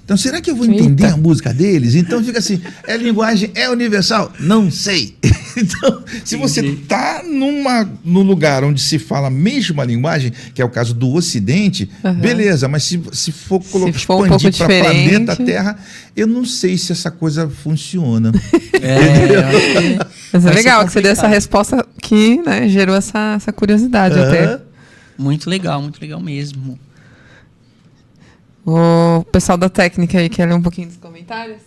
Então, será que eu vou entender Eita. a música deles? Então, fica assim, linguagem é universal? Não sei. Então, se você está num lugar onde se fala a mesma linguagem, que é o caso do Ocidente, beleza, mas se for expandir para o planeta Terra, eu não sei se essa coisa funciona. Mas é legal que você deu essa resposta que, né, gerou essa curiosidade até. Muito legal mesmo. O pessoal da técnica aí quer ler um pouquinho dos comentários?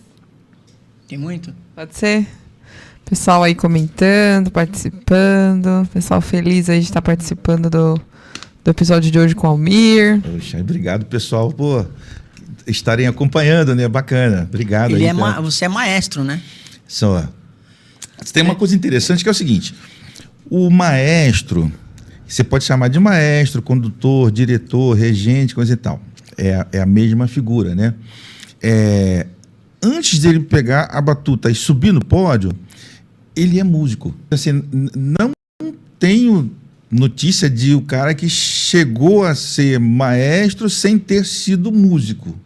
Tem muito? Pode ser? Pessoal aí comentando, participando. Pessoal feliz aí de estar participando do episódio de hoje com o Almir. Poxa, obrigado, pessoal, por estarem acompanhando, né? Bacana. Obrigado. Você é maestro, né? Só. Tem uma coisa interessante que é o seguinte. O maestro, você pode chamar de maestro, condutor, diretor, regente, coisa e tal. É a mesma figura, né? Antes dele pegar a batuta e subir no pódio, ele é músico. Assim, não tenho notícia de o cara que chegou a ser maestro sem ter sido músico.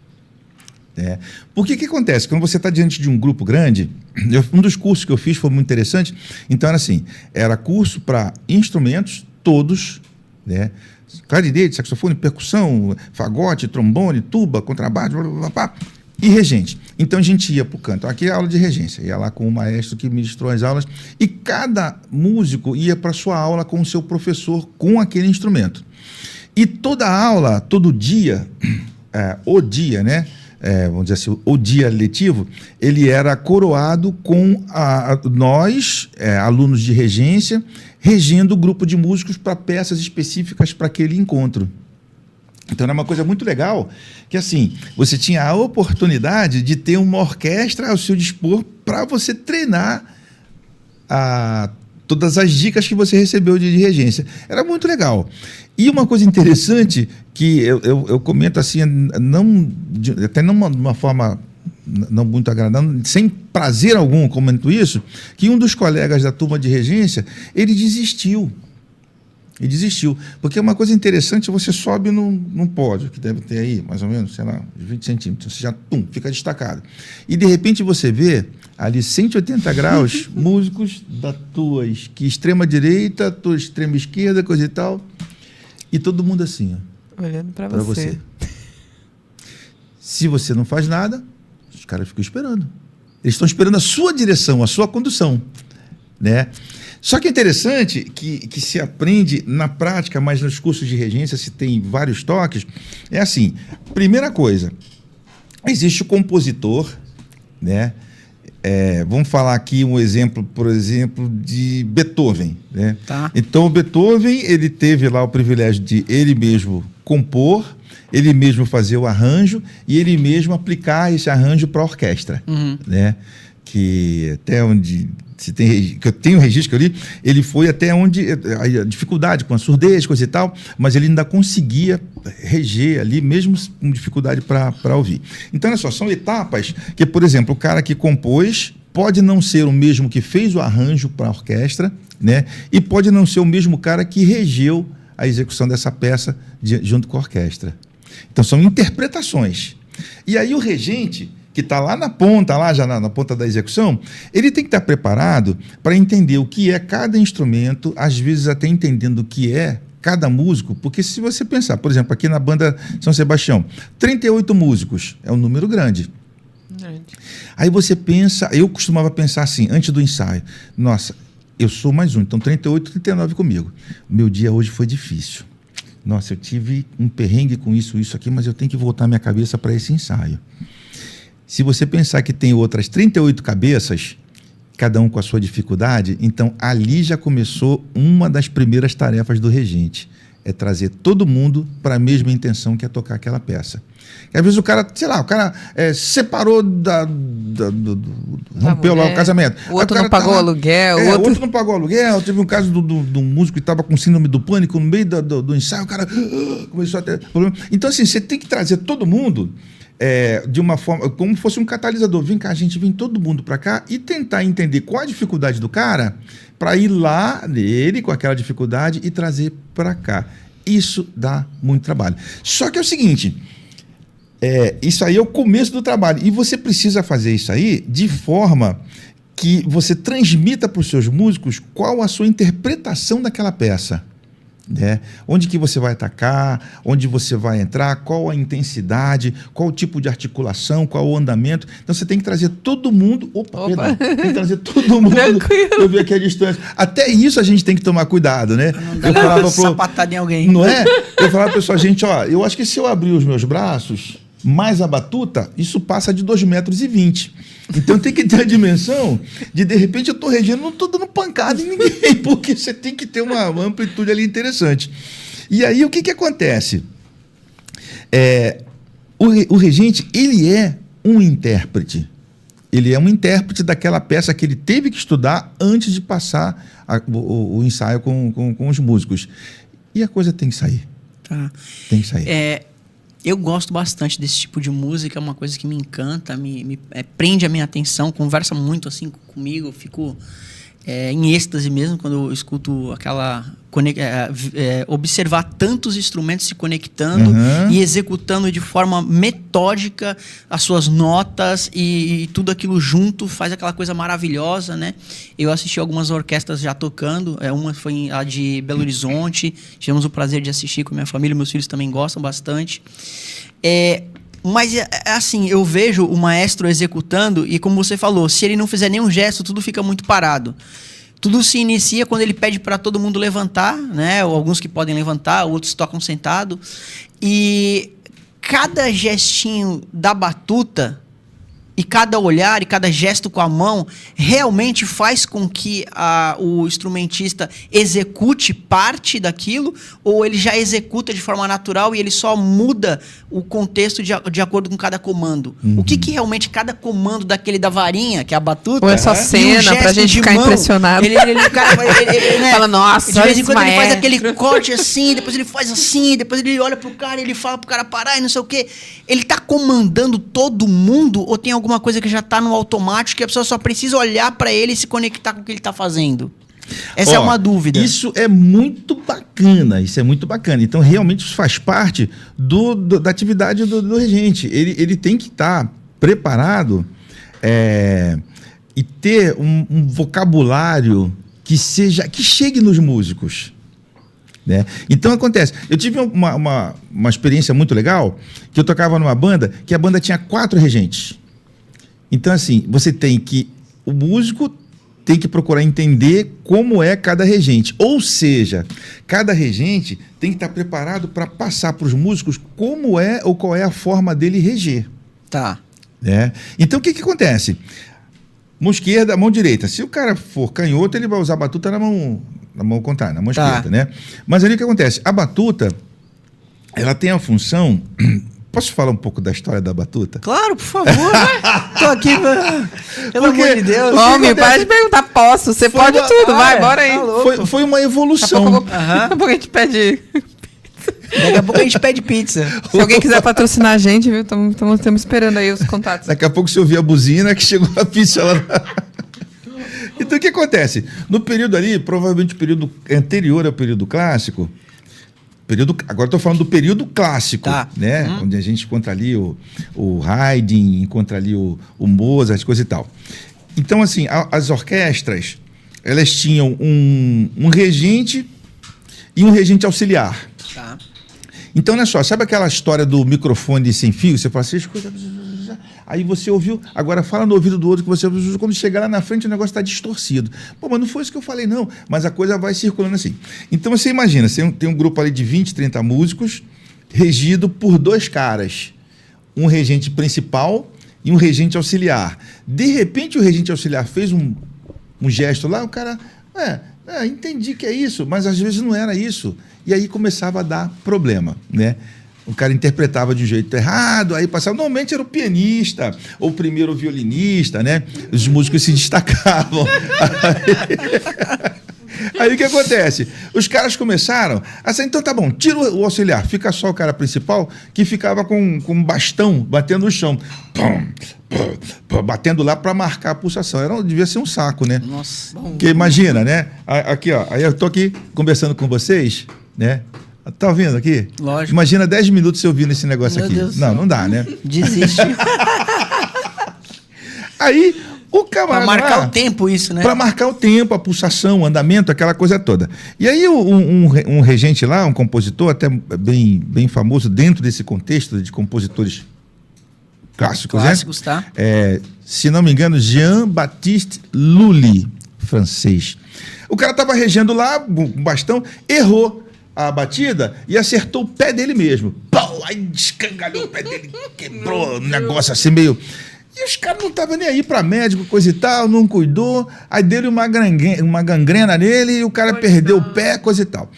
Porque o que acontece? Quando você está diante de um grupo grande, um dos cursos que eu fiz foi muito interessante. Então, era assim, era curso para instrumentos, todos, né? Clarinete, saxofone, percussão, fagote, trombone, tuba, contrabaixo, blá, blá, blá, e regente. Então a gente ia para o canto. Aqui é a aula de regência, ia lá com o maestro que ministrou as aulas, e cada músico ia para a sua aula com o seu professor com aquele instrumento. E toda aula, todo dia, o dia, né? Vamos dizer assim, o dia letivo, ele era coroado com nós, alunos de regência, regendo o grupo de músicos para peças específicas para aquele encontro. Então era uma coisa muito legal, que assim, você tinha a oportunidade de ter uma orquestra ao seu dispor para você treinar todas as dicas que você recebeu de regência. Era muito legal. E uma coisa interessante que eu comento assim, até não de uma forma não muito agradável, sem prazer algum comento isso, que um dos colegas da turma de regência, ele desistiu. Porque é uma coisa interessante, você sobe num pódio, que deve ter aí, mais ou menos, sei lá, 20 centímetros, você já, fica destacado. E, de repente, você vê ali 180 graus, músicos da tua extrema direita, tua extrema esquerda, coisa e tal, e todo mundo assim, ó, olhando para você. Se você não faz nada, os caras ficam esperando. Eles estão esperando a sua direção, a sua condução, né? Só que é interessante que se aprende na prática, mas nos cursos de regência se tem vários toques. É assim, primeira coisa, existe o compositor, né? Vamos falar aqui um exemplo, por exemplo, de Beethoven, né? Tá. Então, o Beethoven, ele teve lá o privilégio de ele mesmo compor, ele mesmo fazer o arranjo e ele mesmo aplicar esse arranjo para a orquestra, né? Que até onde que eu tenho registro que eu li, ele foi até onde a dificuldade com a surdez, coisa e tal, mas ele ainda conseguia reger ali, mesmo com dificuldade para ouvir. Então, olha só, são etapas que, por exemplo, o cara que compôs pode não ser o mesmo que fez o arranjo para a orquestra, né? E pode não ser o mesmo cara que regeu a execução dessa peça junto com a orquestra. Então, são interpretações. E aí o regente, que está lá na ponta, já na ponta da execução, ele tem que estar preparado para entender o que é cada instrumento, às vezes até entendendo o que é cada músico, porque se você pensar, por exemplo, aqui na banda São Sebastião, 38 músicos, é um número grande. Aí você pensa, eu costumava pensar assim, antes do ensaio, nossa, eu sou mais um, então 38, 39 comigo. Meu dia hoje foi difícil. Nossa, eu tive um perrengue com isso aqui, mas eu tenho que voltar minha cabeça para esse ensaio. Se você pensar que tem outras 38 cabeças, cada um com a sua dificuldade, então ali já começou uma das primeiras tarefas do regente, é trazer todo mundo para a mesma intenção que é tocar aquela peça. E às vezes o cara, sei lá, separou rompeu lá o casamento. O outro não pagou aluguel. O outro não pagou aluguel. Teve um caso do músico que estava com síndrome do pânico no meio do ensaio, o cara começou a ter problema. Então, assim, você tem que trazer todo mundo de uma forma, como fosse um catalisador. Vem cá, a gente vem todo mundo para cá e tentar entender qual a dificuldade do cara para ir lá nele com aquela dificuldade e trazer para cá. Isso dá muito trabalho. Só que é o seguinte, Isso aí é o começo do trabalho. E você precisa fazer isso aí de forma que você transmita para os seus músicos qual a sua interpretação daquela peça. Né? Onde que você vai atacar, onde você vai entrar, qual a intensidade, qual o tipo de articulação, qual o andamento. Então você tem que trazer todo mundo. Perdão, tem que trazer todo mundo. Tranquilo. Eu vi aqui a distância. Até isso a gente tem que tomar cuidado, né? Não dá sapatada em alguém. Não é? Eu falava para o pessoal, gente, eu acho que se eu abrir os meus braços, mais a batuta, isso passa de 2,20 metros. Então tem que ter a dimensão de repente, eu estou regendo, não estou dando pancada em ninguém, porque você tem que ter uma amplitude ali interessante. E aí, o que acontece? O regente, ele é um intérprete. Ele é um intérprete daquela peça que ele teve que estudar antes de passar o ensaio com os músicos. E a coisa tem que sair. Tá. Tem que sair. Eu gosto bastante desse tipo de música, é uma coisa que me encanta, prende a minha atenção, conversa muito assim comigo, eu fico em êxtase mesmo quando eu escuto observar tantos instrumentos se conectando e executando de forma metódica as suas notas e tudo aquilo junto faz aquela coisa maravilhosa, né? Eu assisti algumas orquestras já tocando, uma foi a de Belo Horizonte, tivemos o prazer de assistir com a minha família, meus filhos também gostam bastante. Mas, assim, eu vejo o maestro executando e, como você falou, se ele não fizer nenhum gesto, tudo fica muito parado. Tudo se inicia quando ele pede para todo mundo levantar, né? Ou alguns que podem levantar, outros tocam sentado. E cada gestinho da batuta e cada olhar e cada gesto com a mão realmente faz com que o instrumentista execute parte daquilo, ou ele já executa de forma natural e ele só muda o contexto de acordo com cada comando. O que realmente cada comando daquele da varinha, que é a batuta... Ou é só cena pra gente ficar impressionado. O cara né? Fala, nossa, de vez em quando ele faz aquele corte assim, depois ele faz assim, depois ele olha pro cara e ele fala pro cara parar e não sei o quê. Ele tá comandando todo mundo ou tem alguma coisa que já tá no automático e a pessoa só precisa olhar para ele e se conectar com o que ele tá fazendo? Essa é uma dúvida. Isso é muito bacana, Então, realmente, isso faz parte da atividade do regente. Ele tem que estar preparado e ter um vocabulário que chegue nos músicos. Né? Então, acontece. Eu tive uma experiência muito legal, que eu tocava numa banda, que a banda tinha 4 regentes. Então, assim, o músico tem que procurar entender como é cada regente. Ou seja, cada regente tem que estar preparado para passar para os músicos como é ou qual é a forma dele reger. Tá. Né? Então, o que acontece? Mão esquerda, mão direita. Se o cara for canhoto, ele vai usar a batuta na mão contrária, na mão esquerda, né? Mas ali o que acontece? A batuta, ela tem a função... Posso falar um pouco da história da batuta? Claro, por favor. Tô aqui, pelo amor de Deus. Homem, para de perguntar, posso? Você pode tudo, vai, bora aí. Foi uma evolução. Daqui a pouco a gente pede... Daqui a pouco a gente pede pizza. Se alguém quiser patrocinar a gente, viu? Estamos esperando aí os contatos. Daqui a pouco você ouvir a buzina que chegou a pizza lá. Então, o que acontece? No período ali, provavelmente o período anterior ao período clássico... Agora estou falando do período clássico, né? Onde a gente encontra ali o Haydn, encontra ali o Mozart, coisa e tal. Então, assim, as orquestras, elas tinham um regente e um regente auxiliar. Tá. Então, olha só, sabe aquela história do microfone sem fio? Você fala assim, aí você ouviu, agora fala no ouvido do outro que você ouviu, quando chegar lá na frente o negócio está distorcido. Pô, mas não foi isso que eu falei, não. Mas a coisa vai circulando assim. Então você imagina, você tem um grupo ali de 20, 30 músicos, regido por 2 caras. Um regente principal e um regente auxiliar. De repente o regente auxiliar fez um gesto lá, o cara, entendi que é isso, mas às vezes não era isso. E aí começava a dar problema, né? O cara interpretava de um jeito errado, aí passava... Normalmente era o pianista, ou o primeiro violinista, né? Os músicos se destacavam. Aí o que acontece? Os caras começaram assim, então tá bom, tira o auxiliar, fica só o cara principal, que ficava com um bastão batendo no chão. Batendo lá para marcar a pulsação. Devia ser um saco, né? Nossa. Porque imagina, né? Aqui, ó, aí eu tô aqui conversando com vocês, né? Tá ouvindo aqui? Lógico. Imagina 10 minutos você ouvindo esse negócio aqui. Deus Não dá, né? Desiste. Aí, o camarada... Pra marcar o tempo isso, né? Para marcar o tempo, a pulsação, o andamento, aquela coisa toda. E aí um regente lá, um compositor até bem famoso dentro desse contexto de compositores clássicos, Clássicos, né? tá? Se não me engano, Jean-Baptiste Lully, francês. O cara estava regendo lá, com um bastão, errou a batida e acertou o pé dele mesmo. Pau! Aí descangalhou o pé dele, quebrou um negócio assim meio... E os caras não estavam nem aí para médico, coisa e tal, não cuidou. Aí deu uma gangrena nele e o cara perdeu o pé, coisa e tal.